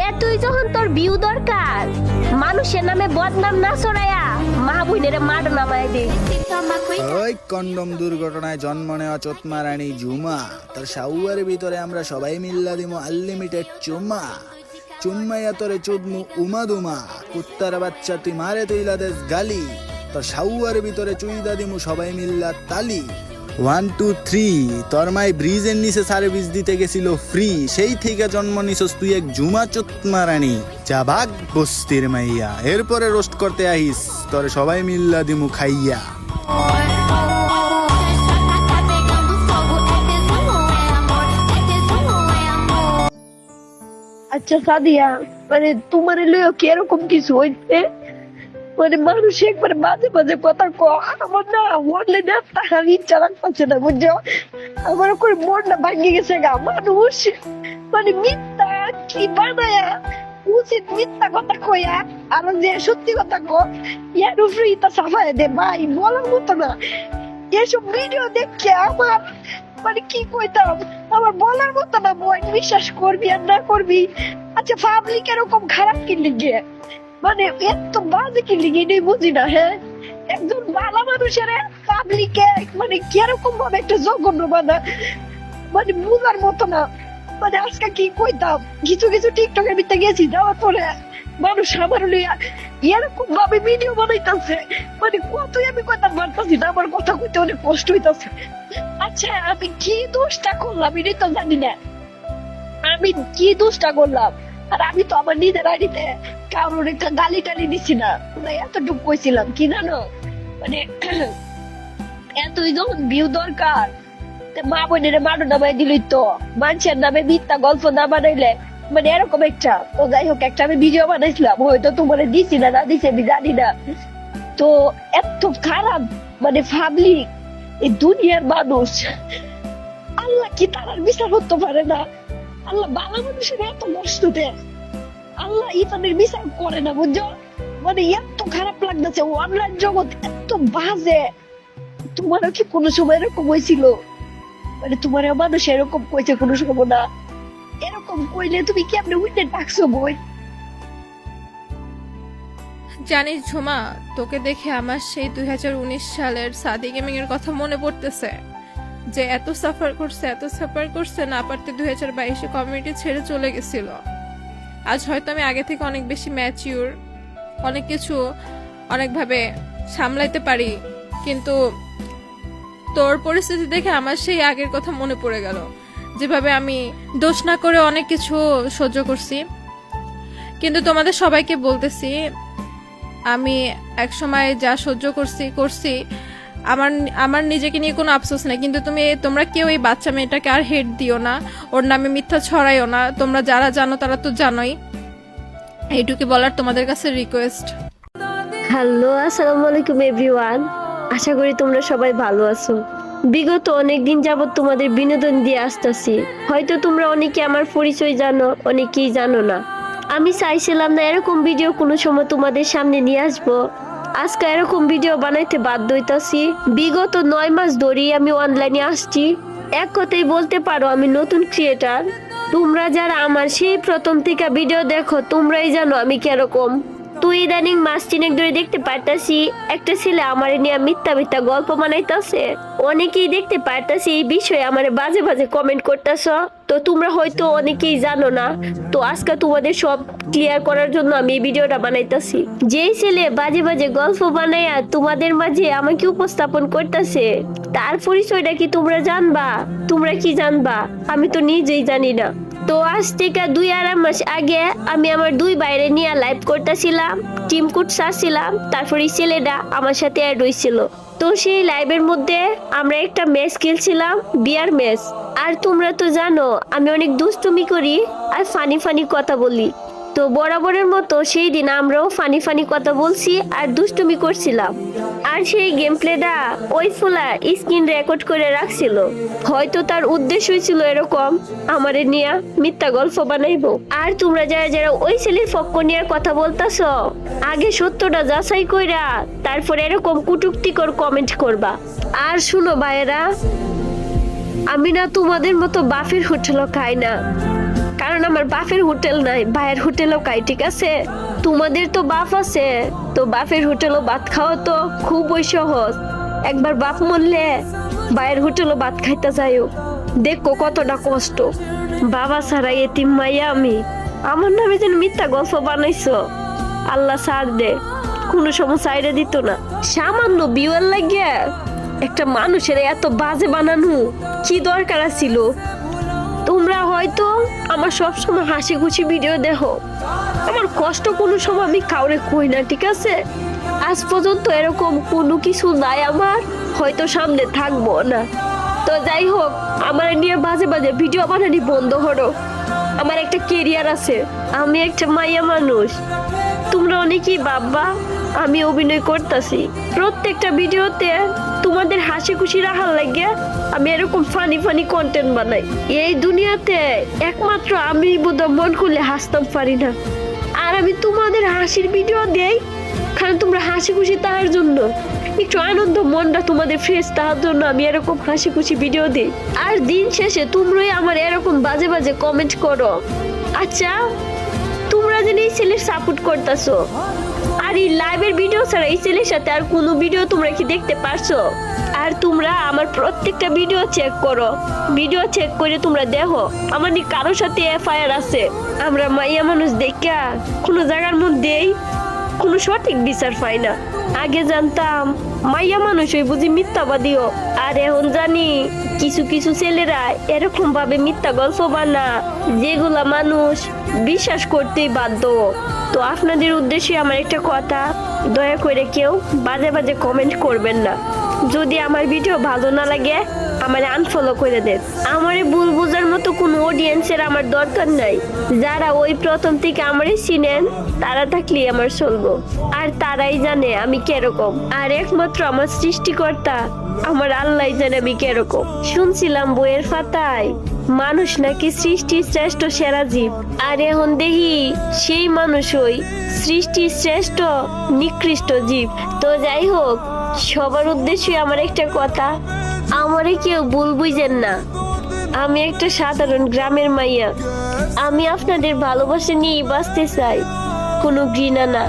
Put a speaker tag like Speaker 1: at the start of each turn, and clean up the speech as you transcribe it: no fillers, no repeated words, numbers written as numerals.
Speaker 1: এতই যখন তোর বিউ দরকার, মানুষের নামে বদনাম না ছড়ায়া মা বোনের মাড নামায় দে।
Speaker 2: ওই কন্ডম দুর্ঘটনায় জন্ম নেওয়া চোতমা রানী ঝুমা, তার শাউয়ার ভিতরে আমরা সবাই মিল্লা দিমু আনলিমিটেড চুম্মা। চুম্মাইয়া তোরে চুদমু উমাদুমা, কুত্তার বাচ্চা তুই মারে তুইলা দেশ গালি, তোর শাউয়ার ভিতরে চুইদা দিমু সবাই মিল্লা তালি। 1 2 3 তোর মাই ব্রিজের নিচে সার্ভিস দিতে গেছিল ফ্রি, সেই থেকে জন্ম নিছস তুই এক ঝুমা চোতমা রানী। যা ভাগ বস্তির মাইয়া, এরপরে রোস্ট করতে আহিস তোরে সবাই মিল্লা দিমু খাইয়া।
Speaker 3: আচ্ছা সাদিয়া, মানে তোমার লইও কি এরকম কিছু হইছে? মানে মানুষ একবারে মাঝে মাঝে কথা আমার না বললে না তার ইচ্ছা রাখছে না, বুঝছো? আমার করে মনটা ভাঙে গেছে গা। মানুষ মানে মিথ্যা কি বানায়া উচিত মিথ্যা কথা কইয়া আর যে সত্যি কথা ইয়ার উপরে ইতা সাফায় দে ভাই, বলার মতো না। এসব ভিডিও দেখে আমার মানে কি কইতাম, আমার বলার মতো না বই। বিশ্বাস করবি আর না করবি। আচ্ছা পাবলিক এরকম খারাপ কি লিগে, মানে এত বাজে কি লিগে নেই বুঝি না। হ্যাঁ, একজন ভালো মানুষের পাবলিকে মানে কিরকম ভাবে একটা জঘন্য বানা, মানে বুঝার মতো না। মানে আজকে কি কইতাম, কিছু কিছু টিকটকের ভিতরে গেছি, যাওয়ার পরে মানুষ আমার লইয়া এরকম ভাবে ভিডিও বানাইতেছে, মানে কতই আমি কইতাম পারতাছি না, আমার কথা কইতে অনেক কষ্ট হইতাছে। আচ্ছা আমি কি দোষটা করলাম এটা তো জানি না, আমি কি দোষটা করলাম? আর আমি তো আমার নিজের আইডিতে কারোর একটা গালি টালি দিছি না, এতটুকু কইছিলাম কি জানো, মানে এতই যখন ভিউ দরকার মা বোনের মানো নামাই দিলই তো, মানুষের নামে মিথ্যা গল্প না বানাইলে মানে এরকম একটা। তো যাই হোক, একটা আমি ভিডিও বানাইছিলাম, হয়তো তোমার দিছি না দিছি আমি জানি না। তো এত খারাপ মানে পাবলিক, এই দুনিয়ার মানুষ, আল্লাহ কি তার বিচার করতে পারে না? আল্লাহ ভালো মানুষের এত কষ্ট দেয়, আল্লাহ ইতানের বিচার করে না, বুঝছো? মানে এত খারাপ লাগতেছে, অনলাইন জগৎ এত বাজে। তোমারও কি কোনো সময় এরকম হয়েছিল? মানে তোমার মানুষ এরকম কইছে কোনো সময় না? এরকম কইলে তুমি কি আপনি উইন্ডে ডাকছো বই?
Speaker 4: জানিস ঝুমা, তোকে দেখে আমার সেই 2019 সালের সাদি গেমিং এর কথা মনে পড়তেছে, যে এত সাফার করছে না পারতে 2022 কমিউনিটি ছেড়ে চলে গেছিল। আজ হয়তো আমি আগে থেকে অনেক বেশি ম্যাচিউর, অনেক কিছু অনেকভাবে সামলাইতে পারি, কিন্তু তোর পরিস্থিতি দেখে আমার সেই আগের কথা মনে পড়ে গেল, যেভাবে আমি দোষ না করে অনেক কিছু সহ্য করছি। কিন্তু তোমাদের সবাইকে বলতেছি, আমি একসময় যা সহ্য করছি আমার নিজেকে নিয়ে কোনো আফসোস নাই, কিন্তু তোমরা কেউ এই বাচ্চা মেয়েটাকে আর হেট দিও না, ওর নামে মিথ্যা ছড়াইও না। তোমরা যারা জানো তারা তো জানোই, এইটুকু বলার তোমাদের কাছে রিকোয়েস্ট।
Speaker 3: হ্যালো, আসসালামু আলাইকুম এভরিওয়ান, আশা করি তোমরা সবাই ভালো আছো। বিগত অনেকদিন যাবত তোমাদের বিনোদন দিয়ে আসতেছি, হয়তো তোমরা অনেকে আমার পরিচয় জানো, অনেকেই জানো না। আমি চাইছিলাম না এরকম ভিডিও কোনো সময় তোমাদের সামনে নিয়ে আসবো, আজকে এরকম ভিডিও বানাইতে বাধ্য হইতাছি। বিগত 9 মাস ধরেই আমি অনলাইনে আসছি, এক কথাই বলতে পারো আমি নতুন ক্রিয়েটার। তোমরা যারা আমার সেই প্রথম থেকে ভিডিও দেখো তোমরাই জানো আমি কিরকম। তুই ইদানিং মাস 3 ধরে দেখতে পারতাছি একটা ছেলে আমারে নিয়ে মিথ্যা গল্প বানাইতাছে, অনেকেই দেখতে পারতাছি এই বিষয়ে আমারে বাজে বাজে কমেন্ট করতেছ। তো তোমরা হয়তো অনেকেই জানো না, তো আজকে তোমাদের সব ক্লিয়ার করার জন্য আমি এই ভিডিওটা বানাইতাছি। যেই ছেলে বাজে বাজে গল্প বানাইয়া তোমাদের মাঝে আমাকে উপস্থাপন করতেছে, তার পরিচয়টা কি তোমরা জানবা? তোমরা কি জানবা? আমি তো নিজেই জানি না। তো আজ থেকে 2-2.5 মাস আগে আমি আমার 2 বাইরে নিয়ে লাইভ করতেছিলাম, টিম কোড সারছিলাম, তারপরে ছেলেটা আমার সাথে অ্যাড হয়েছিল। তো সেই লাইভের মধ্যে আমরা একটা ম্যাচ খেলছিলাম, বিয়ার ম্যাচ। আর তোমরা তো জানো আমি অনেক দুষ্টুমি করি আর ফানি কথা বলি। তো বরাবরের মতো সেই দিন আমরাও ফানি কথা বলছি আর দুষ্টুমি করছিলাম। আর সেই গেম প্লেটা ওই ফুলা স্ক্রিন রেকর্ড করে রাখছিল, হয়তো তার উদ্দেশ্যই ছিল এরকম আমারে নিয়ে মিথ্যা গল্প বানাইবো। আর তোমরা যারা যারা ওই ছেলের পক্ষ নিয়ে কথা বলতাছ, আগে সত্যটা যাচাই কইরা তারপর এরকম কুটুক্তিকর কমেন্ট করবা। আর শুনো ভাইয়েরা, আমি না তোমাদের মতো বাফের হোটেলও খাই না, কারণ
Speaker 1: আমার বাপের হোটেল নাই, ভাইয়ের হোটেলও খাই, ঠিক আছে? তোমাদের তো বাপ আছে, তো বাপের হোটেলও ভাত খাওয়া তো খুবই সহজ। একবার বাপ মরলে ভাইয়ের হোটেলও ভাত খাইতে যাইও, দেখো কতটা কষ্ট। বাবা ছাড়া এতিম মাইয়া আমি, আমার নামে যেন মিথ্যা গল্প বানাইছো। আল্লাহ ছাড় দে, কোনো সময় সাইডে দিত না। সামান্য বিয়ের লাগিয়া একটা মানুষের এত বাজে বানানো কি দরকার ছিল? তোমরা হয়তো আমার সবসময় হাসি খুশি ভিডিও দেখো, আমার কষ্ট কোনো সময় আমি কাউরে কই না, ঠিক আছে? আজ পর্যন্ত এরকম কোনো কিছু নাই আমার, হয়তো সামনে থাকবো না। তো যাই হোক, আমার নিয়ে বাজে বাজে ভিডিও বানানি বন্ধ করো। আমার একটা কেরিয়ার আছে, আমি একটা মাইয়া মানুষ। তোমরা অনেকেই ভাববা আমি অভিনয় করতেছি, প্রত্যেকটা ভিডিওতে তোমাদের হাসি খুশি রাখার লাগে আমি এরকম ফানি ফানি কন্টেন্ট বানাই। এই দুনিয়াতে একমাত্র আমি বোধহয় মন খুলে হাসতাম পারি না, আর আমি তোমাদের হাসির ভিডিও দেই কারণ তোমরা হাসি খুশি তার জন্য, একটু আনন্দ মনটা তোমাদের ফ্রেশ তার জন্য আমি এরকম হাসি খুশি ভিডিও দিই। আর দিন শেষে তোমরাই আমার এরকম বাজে বাজে কমেন্ট করো। আচ্ছা, তোমরা যেন এই ছেলের সাপোর্ট করতেছো, আর এই লাইভের ভিডিও ছাড়া এই ছেলের সাথে আর কোনো ভিডিও তোমরা কি দেখতে পারছো? আর তোমরা আমার প্রত্যেকটা ভিডিও চেক করো, ভিডিও চেক করে তোমরা দেখো আমার নি কারোর সাথে এফআইআর আছে। আমরা মাইয়া মানুষ দেখা কোনো জায়গার মধ্যেই কোনো সঠিক বিচার পাই না। আগে জানতাম মাইয়া মানুষ ওই বুঝি মিথ্যাবাদীও, আর এখন জানি কিছু কিছু ছেলেরা এরকম ভাবে মিথ্যা গল্প বানা যেগুলা মানুষ বিশ্বাস করতেই বাধ্য। তো আপনাদের উদ্দেশ্যে আমার একটা কথা, দয়া করে কেউ বাজে বাজে কমেন্ট করবেন না। যদি আমার ভিডিও ভালো না লাগে আমার আনফলো করে দেন। আমারে ভুল বোঝার মতো কোনো অডিয়েন্সের আমার দরকার নাই। যারা ওই প্রথম থেকে আমারে চিনেন তারা থাকলেই আমার চলবো, আর তারাই জানে আমি কিরকম। আর একমাত্র আমার সৃষ্টিকর্তা আমার আল্লাহ জানে আমি কিরকম। শুনছিলাম বইয়ের পাতায় মানুষ নাকি সৃষ্টির শ্রেষ্ঠ সেরা জীব, আর এখন দেখি সেই মানুষই সৃষ্টির শ্রেষ্ঠ নিকৃষ্ট জীব। তো যাই হোক, সবার উদ্দেশ্যে আমার একটা কথা, আমারে কেউ ভুল বুঝেন না, আমি একটা সাধারণ গ্রামের মাইয়া। আমি আপনাদের ভালোবাসা নিয়ে বাঁচতে চাই, কোনো ঘৃণা না।